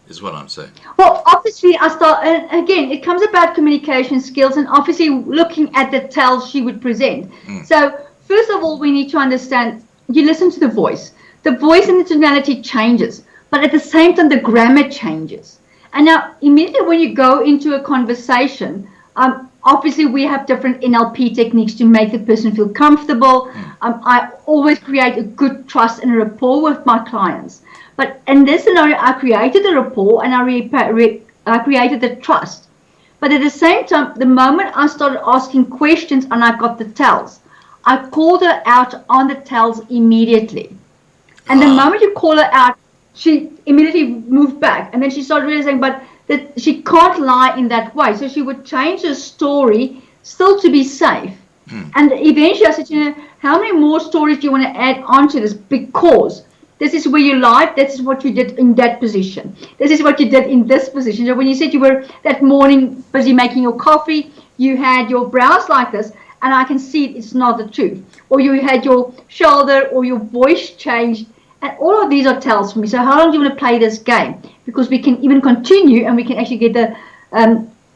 Is what I'm saying. Well, obviously, again, it comes about communication skills and obviously looking at the tells she would present. So, first of all, we need to understand, you listen to the voice. The voice and the tonality changes, but at the same time, the grammar changes. And now, immediately when you go into a conversation, obviously, we have different NLP techniques to make the person feel comfortable. I always create a good trust and a rapport with my clients. But in this scenario, I created the rapport and I created the trust. But at the same time, the moment I started asking questions and I got the tells, I called her out on the tells immediately. And the moment you call her out, she immediately moved back. And then she started realizing, but that she can't lie in that way. So she would change her story still to be safe. And eventually I said to her, how many more stories do you want to add on to this? Because this is where you lied. This is what you did in that position. This is what you did in this position. So when you said you were that morning busy making your coffee, you had your brows like this, and I can see it's not the truth. Or you had your shoulder or your voice changed. And all of these are tells for me. So how long do you want to play this game? Because we can even continue and we can actually get the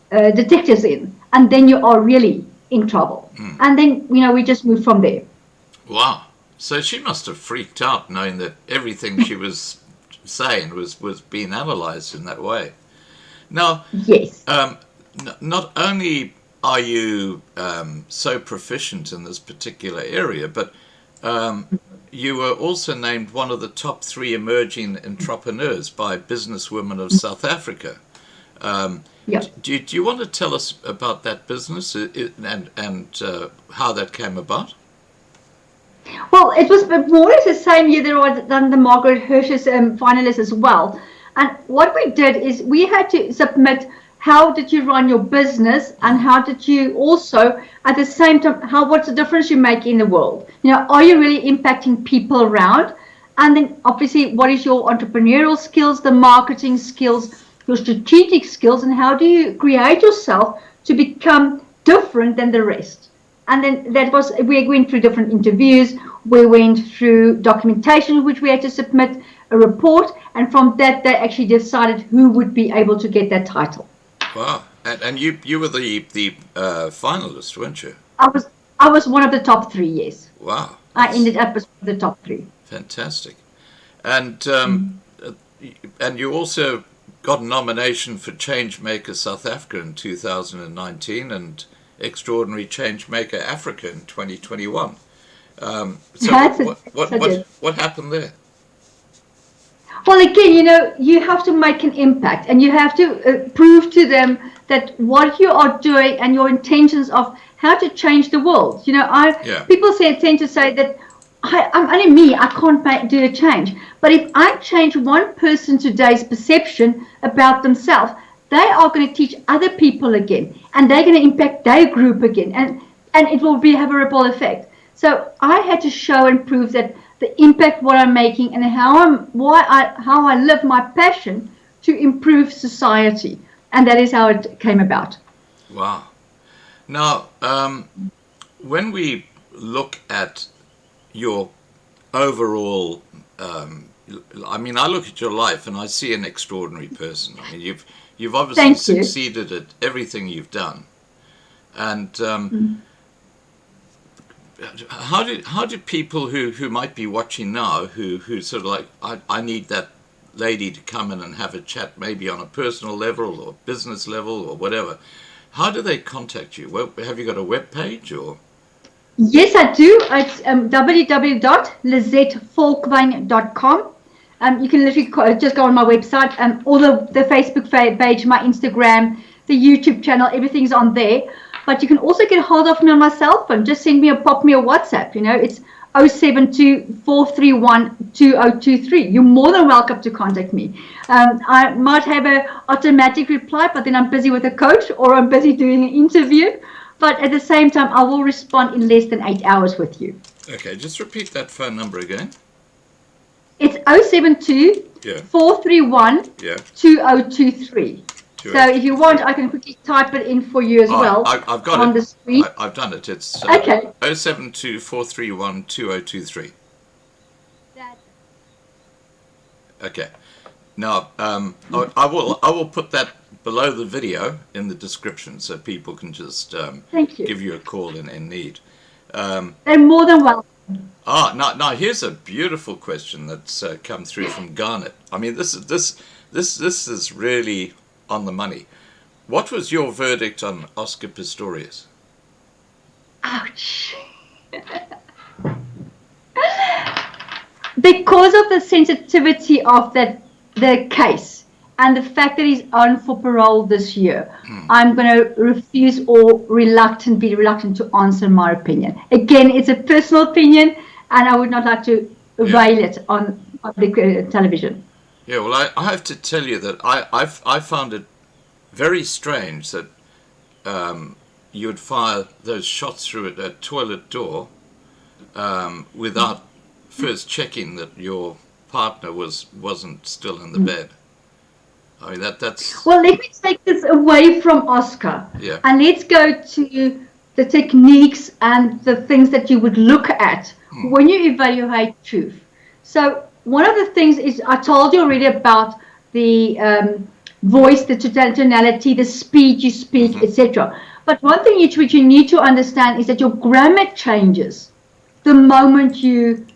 detectives in. And then you are really in trouble. And then, we just move from there. Wow. So she must have freaked out knowing that everything she was saying was being analysed in that way. Now, yes. Not only are you so proficient in this particular area, but you were also named one of the top 3 emerging entrepreneurs by Businesswomen of South Africa. Yeah. Do you want to tell us about that business and how that came about? Well, it was more or less the same year that I done the Margaret Hirsch's finalists as well. And what we did is we had to submit how did you run your business and how did you also, at the same time, what's the difference you make in the world? You know, are you really impacting people around? And then obviously, what is your entrepreneurial skills, the marketing skills, your strategic skills, and how do you create yourself to become different than the rest? And then we went through different interviews, we went through documentation which we had to submit, a report, and from that they actually decided who would be able to get that title. Wow. And you were the finalist, weren't you? I was one of the top 3, yes. Wow. I ended up as one of the top 3. Fantastic. And and you also got a nomination for Changemaker South Africa in 2019 and Extraordinary Changemaker Africa in 2021. So what happened there? Well, again, you know, you have to make an impact and you have to prove to them that what you are doing and your intentions of how to change the world. You know, people tend to say that I'm only me, I can't do a change. But if I change one person today's perception about themselves, they are going to teach other people again, and they're going to impact their group again, and it will have a ripple effect. So I had to show and prove that the impact what I'm making and how I live my passion to improve society, and that is how it came about. Wow. Now, when we look at your overall, I mean, I look at your life and I see an extraordinary person. I mean, you've obviously succeeded at everything you've done, and how do people who might be watching now, who sort of like, I need that lady to come in and have a chat, maybe on a personal level or business level or whatever, how do they contact you? Well, have you got a web page or? Yes, I do. It's www.lizettevolkwyn.com. You can literally just go on my website, or the Facebook page, my Instagram, the YouTube channel, everything's on there. But you can also get hold of me on my cell phone. Just pop me a WhatsApp. You know, it's 072-431-2023. You're more than welcome to contact me. I might have an automatic reply, but then I'm busy with a coach or I'm busy doing an interview. But at the same time, I will respond in less than 8 hours with you. Okay, just repeat that phone number again. It's 072-431-2023. So if you want, I can quickly type it in for you as well. I've got on the screen. I've done it. It's okay. 072-431-2023. Okay. Now, I will put that below the video in the description so people can just give you a call in need. They're more than welcome. Now here's a beautiful question that's come through from Garnet. I mean, this is really on the money. What was your verdict on Oscar Pistorius? Ouch. Because of the sensitivity of the case and the fact that he's on for parole this year, I'm going to refuse or be reluctant to answer my opinion. Again, it's a personal opinion, and I would not like to veil it on public television. Yeah, well, I have to tell you that I found it very strange that you would fire those shots through a toilet door without first checking that your partner wasn't still in the bed. I mean, that's... Well, let me take this away from Oscar. Yeah. And let's go to the techniques and the things that you would look at when you evaluate truth. So one of the things is, I told you already about the voice, the tonality, the speed you speak, etc. But one thing which you need to understand is that your grammar changes the moment you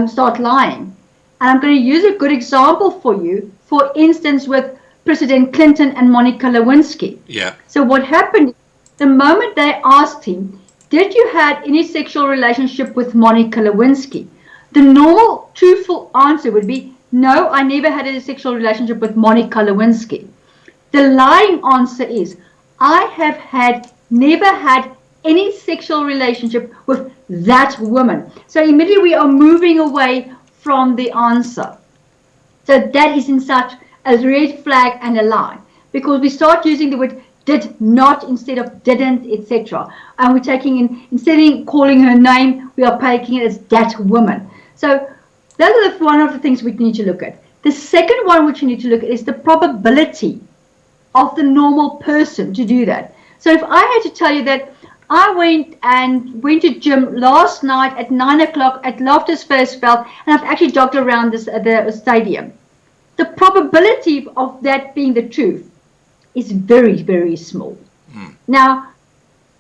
start lying. And I'm going to use a good example for you. For instance, with President Clinton and Monica Lewinsky. Yeah. So what happened, the moment they asked him did you had any sexual relationship with Monica Lewinsky? The normal, truthful answer would be, no, I never had a sexual relationship with Monica Lewinsky. The lying answer is, I have never had any sexual relationship with that woman. So immediately we are moving away from the answer. So that is in such a red flag and a lie, because we start using the word did not instead of didn't, etc. And we're taking in, instead of calling her name, we are taking it as that woman. So those are one of the things we need to look at. The second one which you need to look at is the probability of the normal person to do that. So if I had to tell you that I went to gym last night at 9 o'clock at Loftus Versfeld, and I've actually jogged around the stadium, the probability of that being the truth is very, very small. Now,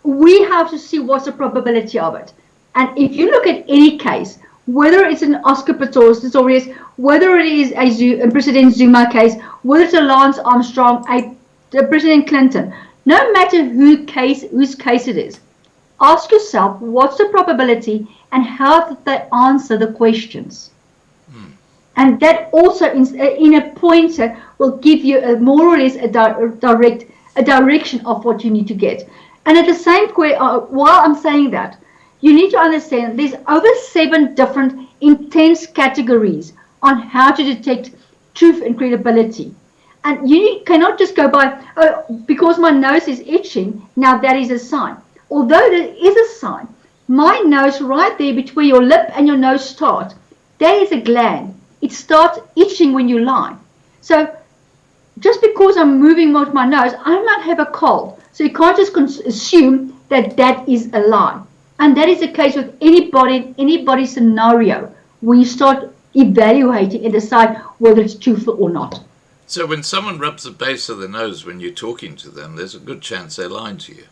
we have to see what's the probability of it. And if you look at any case, whether it's an Oscar Pistorius, whether it is a President Zuma case, whether it's a Lance Armstrong, a President Clinton, no matter whose case it is, ask yourself what's the probability and how did they answer the questions. And that also in a pointer will give you a more or less a direction of what you need to get. And at the same point, while I'm saying that, you need to understand there's over 7 different intense categories on how to detect truth and credibility. And you cannot just go by, oh, because my nose is itching, now that is a sign. Although there is a sign, my nose right there between your lip and your nose start, there is a gland. It starts itching when you lie. So just because I'm moving with my nose, I might have a cold. So you can't just assume that that is a lie. And that is the case with anybody scenario when you start evaluating and decide whether it's truthful or not. So when someone rubs the base of the nose when you're talking to them, there's a good chance they're lying to you.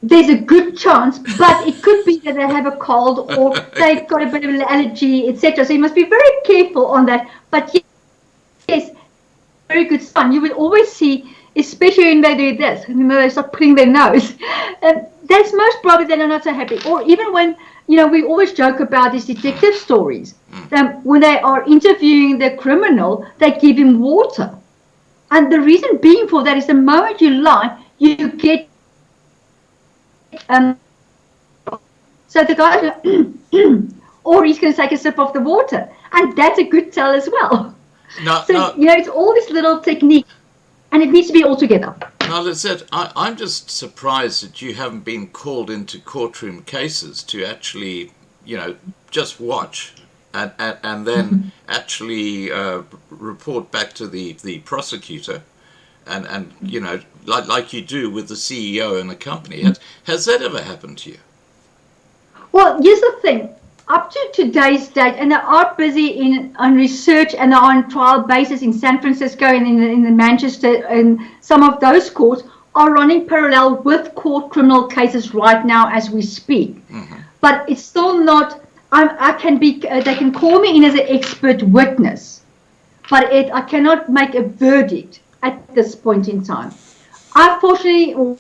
There's a good chance, but it could be that they have a cold or they've got a bit of an allergy, etc. So you must be very careful on that. But yes, very good sign. You will always see, especially when they do this, they start putting their nose. That's most probably they're not so happy. Or even when, we always joke about these detective stories. When they are interviewing the criminal, they give him water. And the reason being for that is the moment you lie, you get so the guy or he's going to take a sip of the water, and that's a good tell as well. It's all this little technique, and it needs to be all together. Now, Lizette, I'm just surprised that you haven't been called into courtroom cases to actually, just watch and then actually report back to the prosecutor. And like you do with the CEO in a company. Has that ever happened to you? Well, here's the thing. Up to today's date, and they are busy on research and are on trial basis in San Francisco and in Manchester, and some of those courts are running parallel with court criminal cases right now as we speak. But it's still not. They can call me in as an expert witness, but I cannot make a verdict at this point in time. I fortunately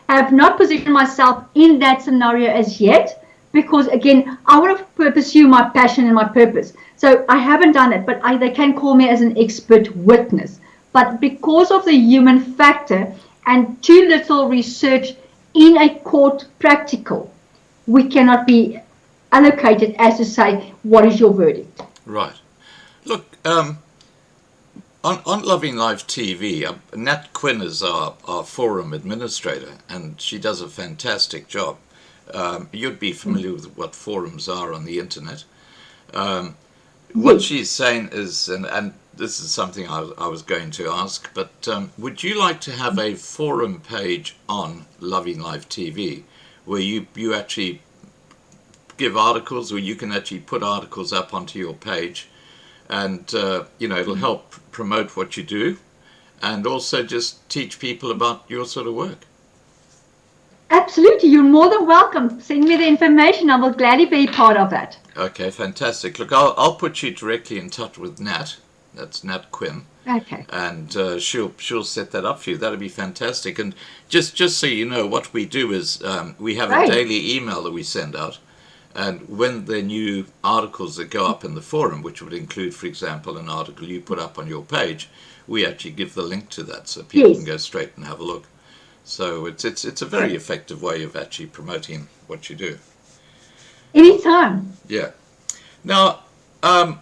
have not positioned myself in that scenario as yet, because again, I want to pursue my passion and my purpose. So I haven't done it, but they can call me as an expert witness. But because of the human factor and too little research in a court practical, we cannot be allocated as to say, what is your verdict? Right. Look, on Loving Life TV, Nat Quinn is our forum administrator, and she does a fantastic job. You'd be familiar with what forums are on the internet. What she's saying is, and this is something I was going to ask, but would you like to have a forum page on Loving Life TV where you actually give articles, or you can actually put articles up onto your page, and it'll help promote what you do, and also just teach people about your sort of work? Absolutely, you're more than welcome. Send me the information. I will gladly be part of that. Okay, fantastic. Look, I'll put you directly in touch with Nat, That's Nat Quinn. Okay. And she'll set that up for you. That'll be fantastic. And just so you know, what we do is we have a daily email that we send out. And when there are new articles that go up in the forum, which would include, for example, an article you put up on your page, we actually give the link to that so people can go straight and have a look. So it's a very effective way of actually promoting what you do. Anytime. Yeah. Now, I'm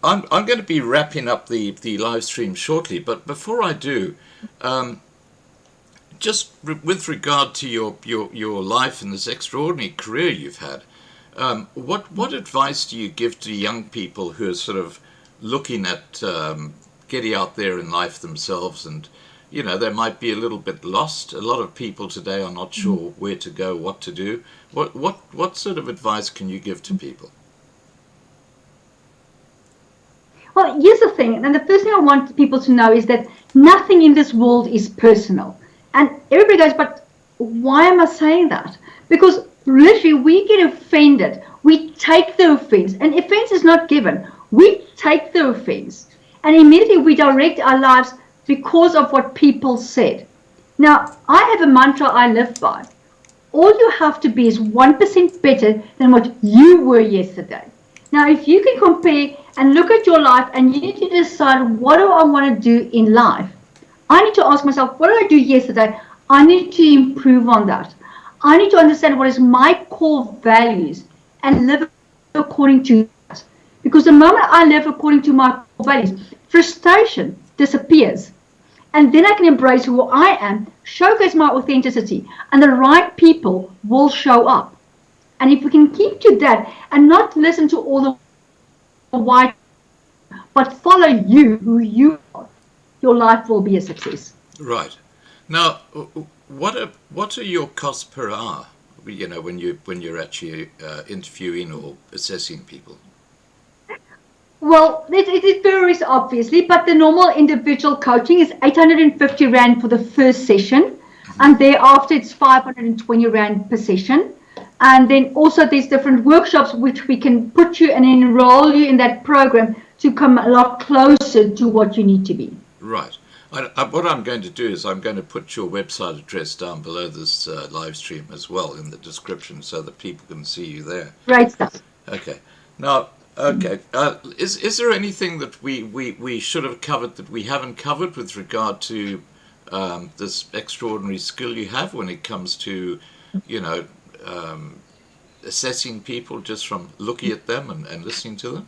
going to be wrapping up the live stream shortly, but before I do, just with regard to your life and this extraordinary career you've had, what advice do you give to young people who are sort of looking at getting out there in life themselves, and they might be a little bit lost? A lot of people today are not sure where to go, what to do. What sort of advice can you give to people? Well, here's the thing, and the first thing I want people to know is that nothing in this world is personal. And everybody goes, but why am I saying that? Because literally we get offended. We take the offense, and offense is not given. We take the offense, and immediately we direct our lives because of what people said. Now, I have a mantra I live by. All you have to be is 1% better than what you were yesterday. Now, if you can compare and look at your life and you need to decide, what do I want to do in life? I need to ask myself, what did I do yesterday? I need to improve on that. I need to understand what is my core values and live according to that. Because the moment I live according to my core values, frustration disappears. And then I can embrace who I am, showcase my authenticity, and the right people will show up. And if we can keep to that and not listen to all the white, but follow you, who you are, your life will be a success. Right. Now, what are your costs per hour? When you're actually interviewing or assessing people. Well, it varies obviously, but the normal individual coaching is 850 Rand for the first session, and thereafter it's 520 Rand per session. And then also there's different workshops which we can put you and enroll you in that program to come a lot closer to what you need to be. Right. What I'm going to do is I'm going to put your website address down below this live stream as well in the description so that people can see you there. Great stuff. Okay. Now, is there anything that we should have covered that we haven't covered with regard to this extraordinary skill you have when it comes to, assessing people just from looking at them and listening to them?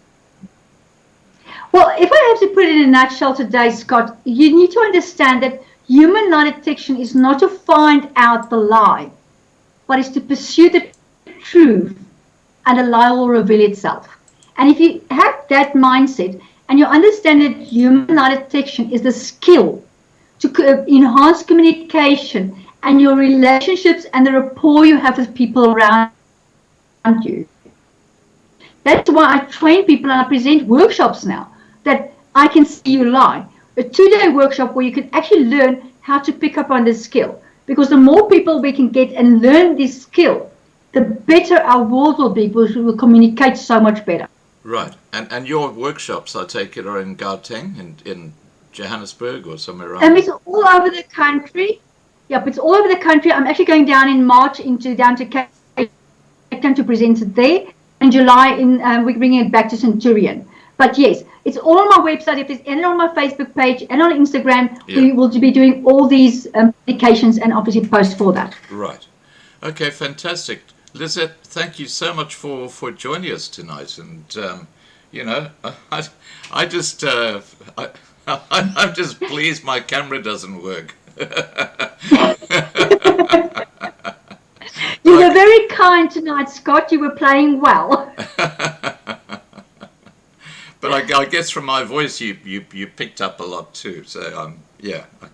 Well, if I have to put it in a nutshell today, Scott, you need to understand that human lie detection is not to find out the lie, but is to pursue the truth, and the lie will reveal itself. And if you have that mindset and you understand that human lie detection is the skill to enhance communication and your relationships and the rapport you have with people around you. That's why I train people and I present workshops now, that I can see you lie. A 2-day workshop where you can actually learn how to pick up on this skill. Because the more people we can get and learn this skill, the better our world will be, because we will communicate so much better. Right. And your workshops, I take it, are in Gauteng, in Johannesburg or somewhere around? It's all over the country. Yep, it's all over the country. I'm actually going down in March down to Cape Town to present it there. In July, we're bringing it back to Centurion. But yes, it's all on my website. If it's and on my Facebook page and on Instagram, we will be doing all these applications and obviously post for that. Right. Okay, fantastic. Lizette, thank you so much for joining us tonight. And, I'm just pleased my camera doesn't work. You were very kind tonight, Scott. You were playing well. But I guess from my voice, you picked up a lot too. So I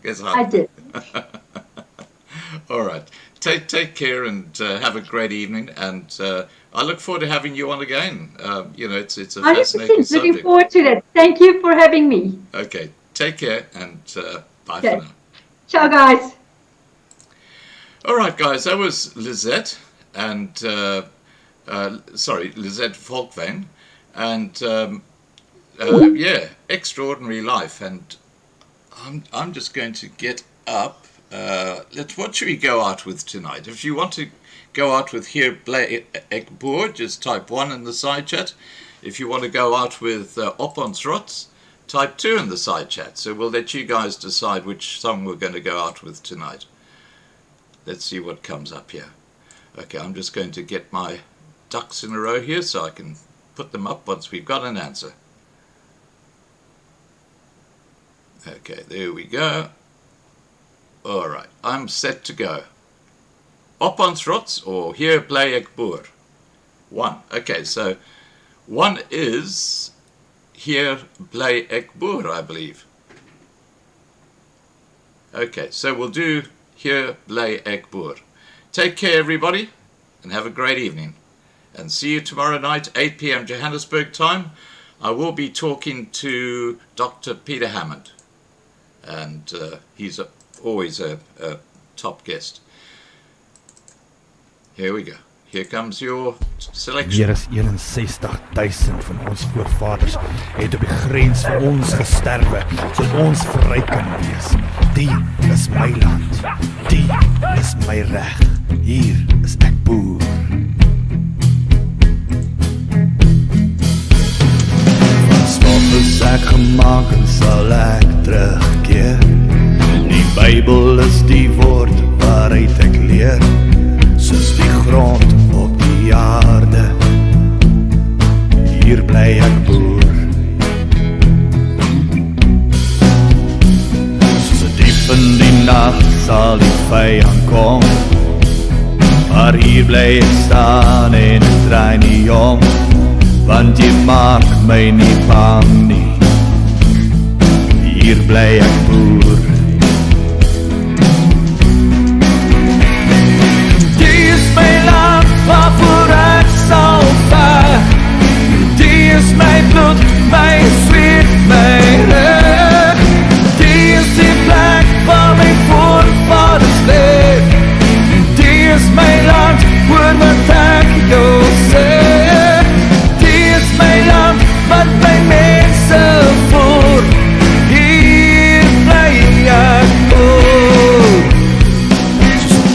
guess I did. All right. Take care and have a great evening. And I look forward to having you on again. It's a fascinating subject. Looking forward to that. Thank you for having me. Okay. Take care and bye for now. Ciao, guys. All right, guys. That was Lizette Lizette Volkwyn, and Yeah, extraordinary life, and I'm just going to get up. What should we go out with tonight? If you want to go out with Hier Bly Ek Boer, just type 1 in the side chat. If you want to go out with Op Ons Rots, type 2 in the side chat. So we'll let you guys decide which song we're going to go out with tonight. Let's see what comes up here. Okay, I'm just going to get my ducks in a row here so I can put them up once we've got an answer. Okay, there we go. Alright, I'm set to go. Op Ons Rots or Hier Bly Ek Boer? 1. Okay, so 1 is Hier Bly Ek Boer, I believe. Okay, so we'll do Hier Bly Ek Boer. Take care, everybody, and have a great evening. And see you tomorrow night, 8 p.m. Johannesburg time. I will be talking to Dr. Peter Hammond. And he's always a top guest. Here we go. Here comes your selection. Meer as 61,000 van ons voorvaders het op die grens vir ons gesterwe, sodat ons vry kan wees. Die is my land, die is my reg. Hier is ek boer. Van stof is ek gemaak en sal ek terugkeer. Die Bybel is die woord waaruit ek leer. Soos die grond op die aarde, hier bly ek boer. Soos diep in die nacht sal die vyand kom, maar hier bly ek staan en ek draai nie om, want jy maak my nie bang nie. Hier bly ek boer. Waarvoor ek sal veg, die is my bloed, my sweet, my reg. Die is die plek waar my voorvaders leef. Die is my land, hoor wat ek jou sê. Die is my land, wat my mense voer. Hier bly ek boer.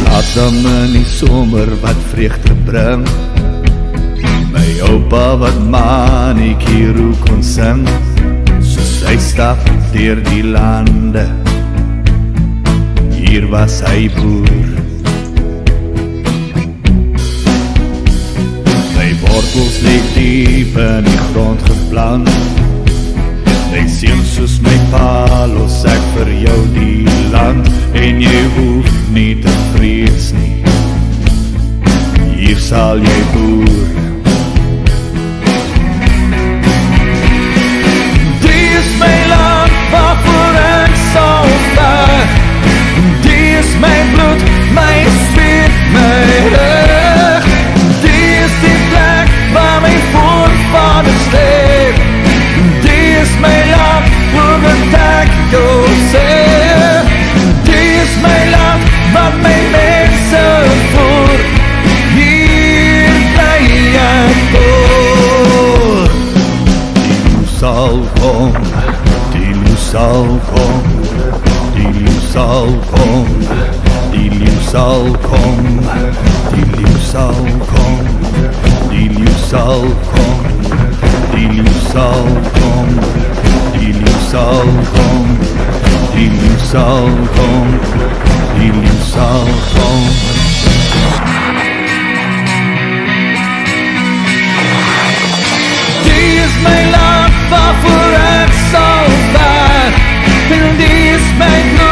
Laat in die somer wat vreugde bring, my oupa wat maniekie roe kon sing, soos hy stap deur die lande, hier was hy boer. My wortels lê diep in die grond geplant, my seun soos my pa los ek vir jou die land, en jy hoef nie te vrees nie, hier sal jy boer. Die is my land waarvoor ek sal veg, die is my bloed, my sweet, my reg. Die is die plek waar my voorvaders leef. Die is my land, hoor wat ek jou sê. Die is my land, wat my mense voer. Hier bly ek boer. Die leeu sal kom, die leeu sal kom, die leeu sal kom, die leeu sal kom, die leeu sal kom, die leeu sal kom, die leeu sal kom, die leeu sal kom, die leeu sal kom, die leeu sal kom. Die is my land waarvoor ek sal veg, en die is my bloed.